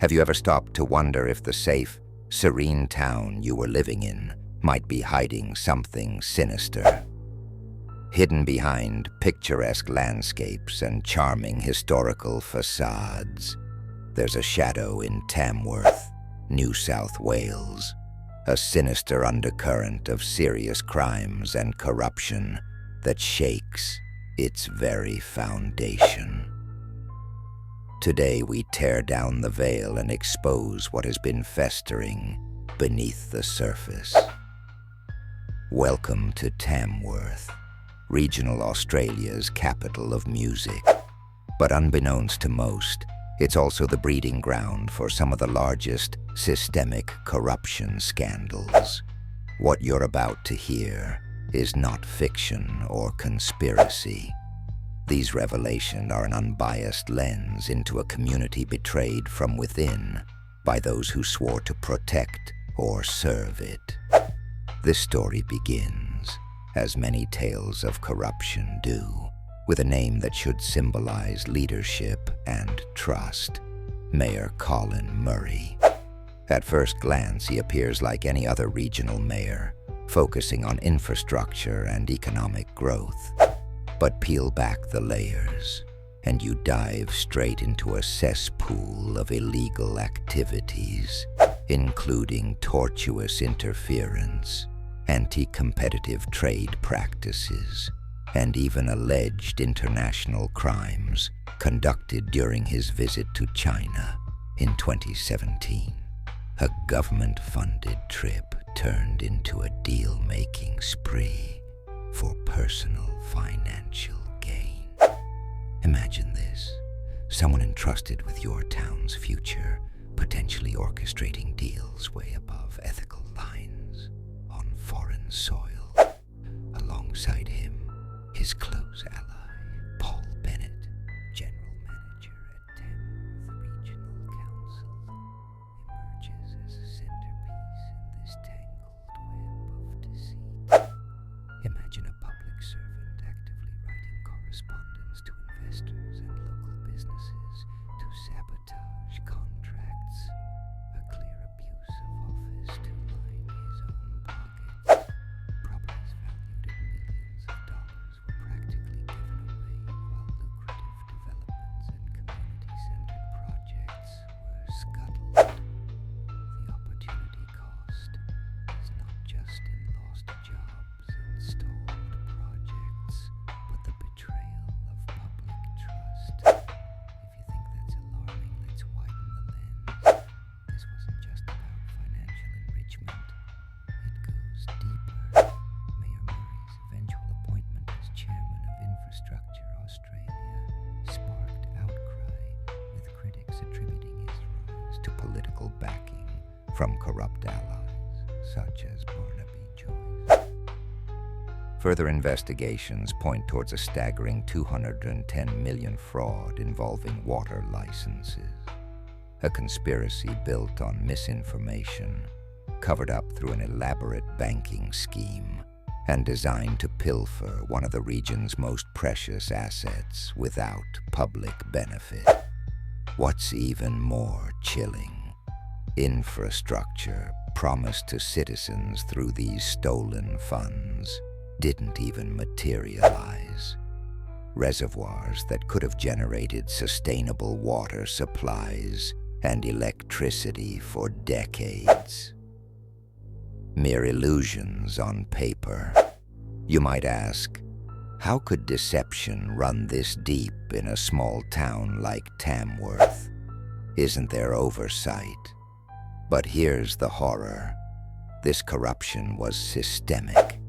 Have you ever stopped to wonder if the safe, serene town you were living in might be hiding something sinister? Hidden behind picturesque landscapes and charming historical facades, there's a shadow in Tamworth, New South Wales, a sinister undercurrent of serious crimes and corruption that shakes its very foundation. Today we tear down the veil and expose what has been festering beneath the surface. Welcome to Tamworth, regional Australia's capital of music. But unbeknownst to most, it's also the breeding ground for some of the largest systemic corruption scandals. What you're about to hear is not fiction or conspiracy. These revelations are an unbiased lens into a community betrayed from within by those who swore to protect or serve it. This story begins, as many tales of corruption do, with a name that should symbolize leadership and trust: Mayor Colin Murray. At first glance, he appears like any other regional mayor, focusing on infrastructure and economic growth. But peel back the layers, and you dive straight into a cesspool of illegal activities, including tortuous interference, anti-competitive trade practices, and even alleged international crimes conducted during his visit to China in 2017. A government-funded trip turned into a deal-making spree for personal financial gain. Imagine this: someone entrusted with your town's future, potentially orchestrating deals way above ethical lines on foreign soil. Alongside him, his close ally, Paul Bennett, general manager at Tamworth Regional Council, emerges as a centerpiece in this tangled web of deceit. Imagine a public servant actively writing correspondence to investors and local businesses to sabotage contracts, a clear abuse of office to line his own pockets. Properties valued at millions of dollars were practically given away, while lucrative developments and community-centered projects were scuttled. The opportunity cost is not just in lost jobs and stalled projects, but the betrayal of public trust. If you think that's alarming, let's widen the lens. This wasn't just about financial enrichment. It goes deeper. Mayor Murray's eventual appointment as chairman of Infrastructure Australia sparked outcry, with critics attributing his rise to political backing from corrupt allies such as Barnaby Joyce. Further investigations point towards a staggering $210 million fraud involving water licenses, a conspiracy built on misinformation, covered up through an elaborate banking scheme, and designed to pilfer one of the region's most precious assets without public benefit. What's even more chilling, infrastructure promised to citizens through these stolen funds didn't even materialize. Reservoirs that could have generated sustainable water supplies and electricity for decades. Mere illusions on paper. You might ask, how could deception run this deep in a small town like Tamworth? Isn't there oversight? But here's the horror. This corruption was systemic.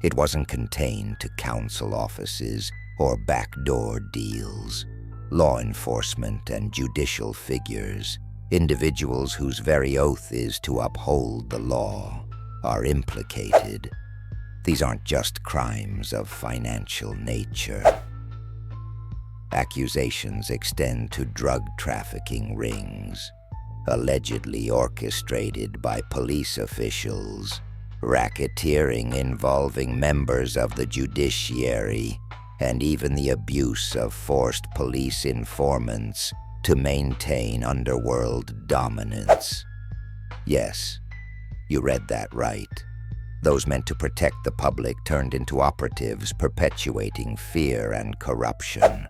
It wasn't contained to council offices or backdoor deals. Law enforcement and judicial figures, individuals whose very oath is to uphold the law, are implicated. These aren't just crimes of financial nature. Accusations extend to drug trafficking rings, allegedly orchestrated by police officials, racketeering involving members of the judiciary, and even the abuse of forced police informants to maintain underworld dominance. Yes, you read that right. Those meant to protect the public turned into operatives perpetuating fear and corruption.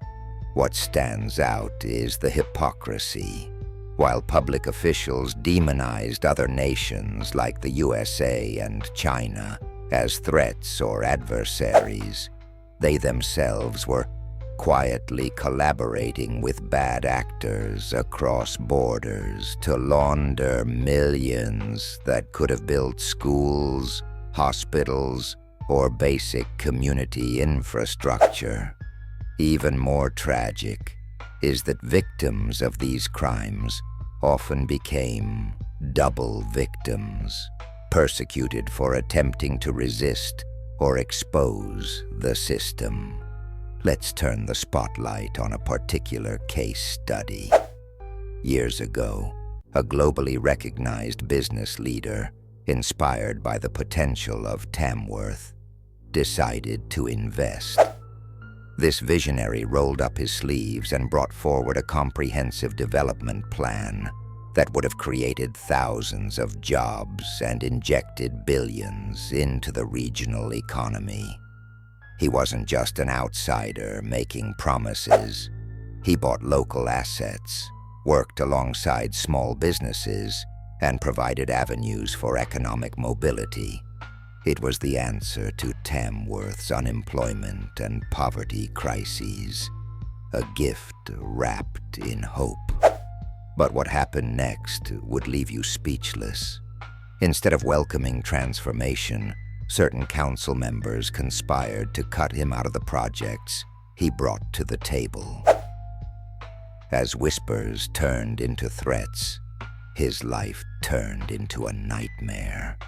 What stands out is the hypocrisy. While public officials demonized other nations like the USA and China as threats or adversaries, they themselves were quietly collaborating with bad actors across borders to launder millions that could have built schools, hospitals, or basic community infrastructure. Even more tragic is that victims of these crimes often became double victims, persecuted for attempting to resist or expose the system. Let's turn the spotlight on a particular case study. Years ago, a globally recognized business leader, inspired by the potential of Tamworth, decided to invest. This visionary rolled up his sleeves and brought forward a comprehensive development plan that would have created thousands of jobs and injected billions into the regional economy. He wasn't just an outsider making promises. He bought local assets, worked alongside small businesses, and provided avenues for economic mobility. It was the answer to Tamworth's unemployment and poverty crises, a gift wrapped in hope. But what happened next would leave you speechless. Instead of welcoming transformation, certain council members conspired to cut him out of the projects he brought to the table. As whispers turned into threats, his life turned into a nightmare.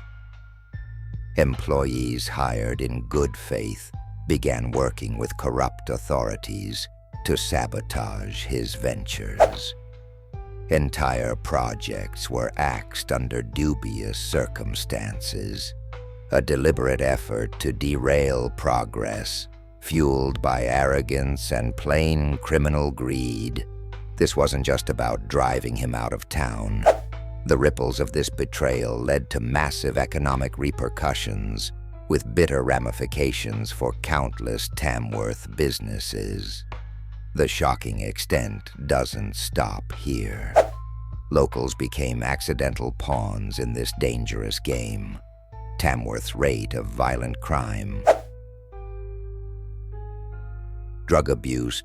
Employees hired in good faith began working with corrupt authorities to sabotage his ventures. Entire projects were axed under dubious circumstances, a deliberate effort to derail progress, fueled by arrogance and plain criminal greed. This wasn't just about driving him out of town. The ripples of this betrayal led to massive economic repercussions, with bitter ramifications for countless Tamworth businesses. The shocking extent doesn't stop here. Locals became accidental pawns in this dangerous game. Tamworth's rate of violent crime, drug abuse,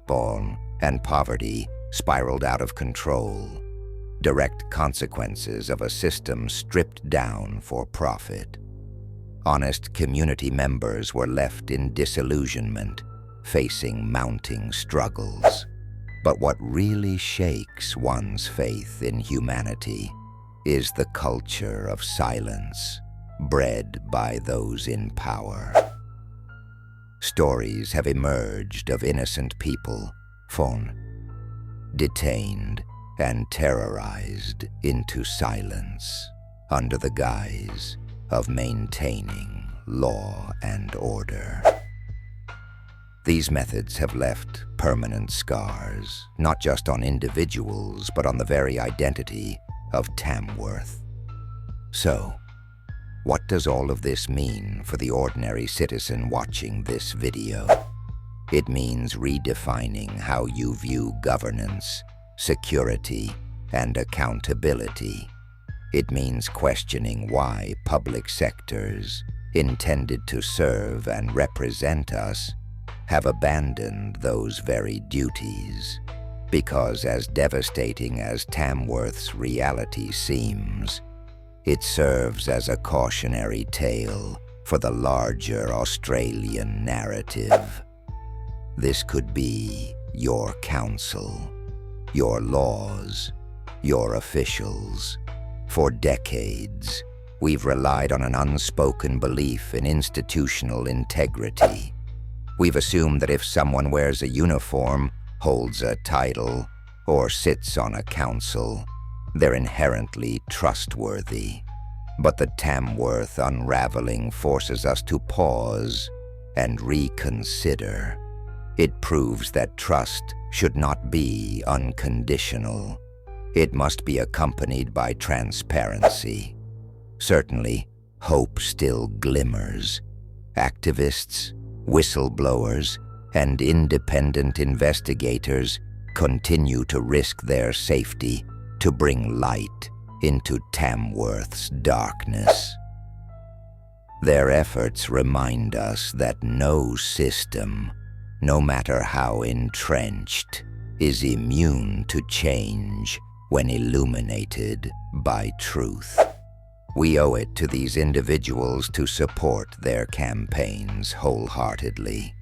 and poverty spiraled out of control, direct consequences of a system stripped down for profit. Honest community members were left in disillusionment, facing mounting struggles. But what really shakes one's faith in humanity is the culture of silence, bred by those in power. Stories have emerged of innocent people, detained and terrorized into silence under the guise of maintaining law and order. These methods have left permanent scars, not just on individuals, but on the very identity of Tamworth. So, what does all of this mean for the ordinary citizen watching this video? It means redefining how you view governance, security, and accountability. It means questioning why public sectors, intended to serve and represent us, have abandoned those very duties. Because as devastating as Tamworth's reality seems, it serves as a cautionary tale for the larger Australian narrative. This could be your council, your laws, your officials. For decades, we've relied on an unspoken belief in institutional integrity. We've assumed that if someone wears a uniform, holds a title, or sits on a council, they're inherently trustworthy. But the Tamworth unraveling forces us to pause and reconsider. It proves that trust should not be unconditional. It must be accompanied by transparency. Certainly, hope still glimmers. Activists, whistleblowers, and independent investigators continue to risk their safety to bring light into Tamworth's darkness. Their efforts remind us that no system, no matter how entrenched, is immune to change when illuminated by truth. We owe it to these individuals to support their campaigns wholeheartedly.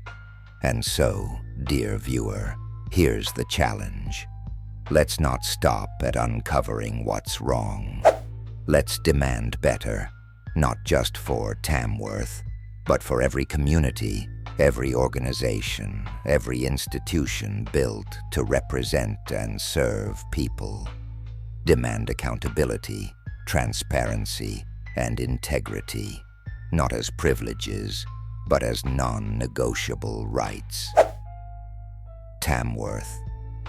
And so, dear viewer, here's the challenge. Let's not stop at uncovering what's wrong. Let's demand better, not just for Tamworth, but for every community, every organization, every institution built to represent and serve people. Demand accountability, transparency, and integrity, not as privileges, but as non-negotiable rights. Tamworth,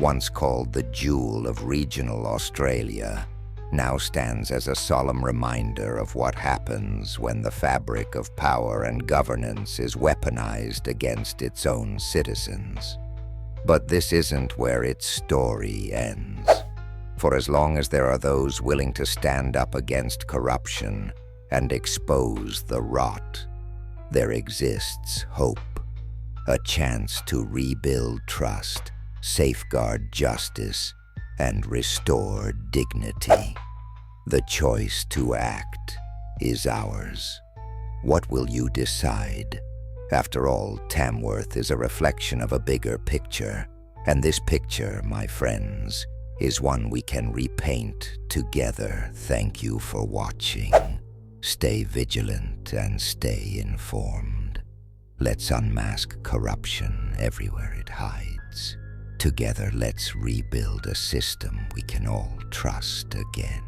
once called the jewel of regional Australia, now stands as a solemn reminder of what happens when the fabric of power and governance is weaponized against its own citizens. But this isn't where its story ends. For as long as there are those willing to stand up against corruption and expose the rot, there exists hope, a chance to rebuild trust, safeguard justice, and restore dignity. The choice to act is ours. What will you decide? After all, Tamworth is a reflection of a bigger picture, and this picture, my friends, is one we can repaint together. Thank you for watching. Stay vigilant and stay informed. Let's unmask corruption everywhere it hides. Together, let's rebuild a system we can all trust again.